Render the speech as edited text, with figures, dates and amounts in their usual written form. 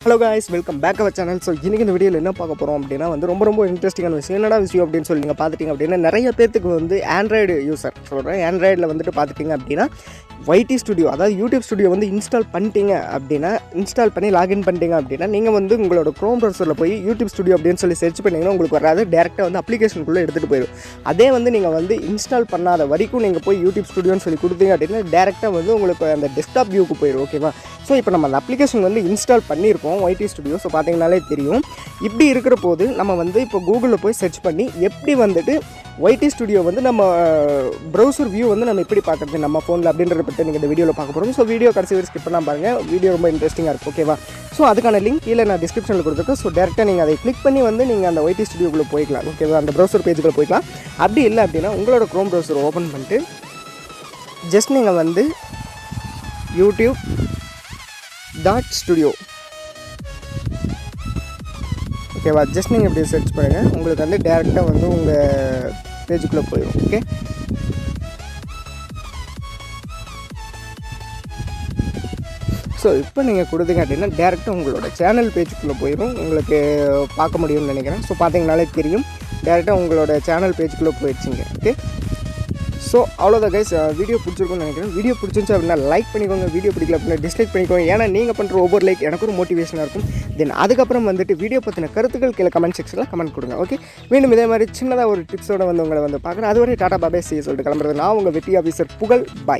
Hello guys, welcome back our channel. So இன்றைக்கி இந்த வீடியோவில் என்ன பார்க்க போகிறோம் அப்படின்னா ரொம்ப இன்ட்ரெஸ்டிங்கான விஷயம். என்னடா விஷயம் அப்படின்னு சொல்லி நீங்கள் பார்த்துட்டிங்க அப்படின்னா, நிறைய பேருக்கு ஆண்ட்ராய்டு யூசர் சொல்கிறேன். ஆண்ட்ராய்டில் பார்த்துட்டிங்க அப்படின்னா YT ஸ்டுடியோ, அதாவது யூடியூப் ஸ்டுடியோ இன்ஸ்டால் பண்ணிட்டீங்க அப்படின்னா, இன்ஸ்டால் பண்ணி லாகின் பண்ணிட்டீங்க அப்படின்னா, நீங்கள் உங்களோட க்ரோம் ப்ரௌசரில் போய் யூடியூப் ஸ்டுடியோ அப்படின்னு சொல்லி சர்ச் பண்ணிங்கன்னா உங்களுக்கு வராது. டேரெக்டாக அப்ளிகேஷனுக்குள்ளே எடுத்துகிட்டு போயிடும். அதே நீங்கள் இன்ஸ்டால் பண்ணாத வரைக்கும் நீங்கள் போய் யூடியூப் ஸ்டுடியோன்னு சொல்லி கொடுத்தீங்க அப்படின்னா, டேரெக்டாக உங்களுக்கு அந்த டெஸ்க்டாப் வியூக்கு போயிடும். ஓகேவா? ஸோ இப்போ நம்ம அந்த அப்ளிகேஷன் இன்ஸ்டால் பண்ணியிருக்கோம் YT ஸ்டுடியோ. ஸோ பார்த்தீங்கனாலே தெரியும். இப்படி இருக்கிற போது நம்ம இப்போ கூகுளில் போய் சர்ச் பண்ணி எப்படி YT ஸ்டுடியோ நம்ம ப்ரௌசர் வியூ நம்ம எப்படி பார்க்குறது நம்ம ஃபோனில் அப்படின்றத பற்றி நீங்கள் இந்த வீடியோவில் பார்க்க போகிறோம். ஸோ வீடியோ கடைசி வரை ஸ்கிப் பண்ணால் பாருங்கள். வீடியோ ரொம்ப இன்ட்ரெஸ்டிங்காக இருக்கும். ஓகேவா? ஸோ அதுக்கான லிங்க் கீழே நான் டிஸ்கிரிப்ஷனில் கொடுத்துருக்கேன். ஸோ டேரெக்டாக நீங்கள் அதை கிளிக் பண்ணி நீங்கள் அந்த YT ஸ்டுடியோக்குள்ளே போய்க்கலாம். ஓகேவா? அந்த ப்ரௌசர் பேஜுக்குள்ளே போய்க்கலாம். அப்படி இல்லை அப்படின்னா உங்களோட க்ரோம் ப்ரௌசர் ஓப்பன் பண்ணிட்டு ஜஸ்ட் நீங்கள் YouTube.studio, ஓகேவா? ஜஸ்ட் நீங்கள் இப்படி சர்ச் பண்ணுங்கள். உங்களுக்கு டேரெக்டாக உங்கள் பேஜுக்குள்ளே போயிடும். ஓகே, ஸோ இப்போ நீங்கள் கொடுத்தீங்க அப்படின்னா டேரெக்டாக உங்களோட சேனல் பேஜுக்குள்ளே போயிடும். உங்களுக்கு பார்க்க முடியும்னு நினைக்கிறேன். ஸோ பார்த்தீங்கனாலே தெரியும். டேரெக்டாக உங்களோட சேனல் பேஜுக்குள்ளே போயிடுச்சிங்க. ஓகே, ஸோ அவ்வளோதான் கைஸ். வீடியோ பிடிச்சிருக்குன்னு நினைக்கிறேன். வீடியோ பிடிச்சிருந்துச்சு அப்படின்னா லைக் பண்ணிக்கோங்க. வீடியோ பிடிக்கல அப்படின்னா டிஸ்லைக் பண்ணிக்கோங்க. ஏன்னா நீங்கள் பண்ணுற ஒவ்வொரு லைக் எனக்கு ஒரு மோட்டிவேஷனாக இருக்கும். தென் அதுக்கப்புறம் வீடியோ பற்றின கருத்துக்கள் கீழே கமெண்ட் செக்ஷனில் கமெண்ட் கொடுங்க. ஓகே, மீண்டும் இதே மாதிரி சின்னதாக ஒரு டிப்ஸோடு உங்களை பார்க்குறேன். அதுவரை டாடா பாபே சி சொல்லிட்டு கிளம்புறது நான் உங்கள் வெற்றி ஆஃபீஸர் புகழ். பாய்.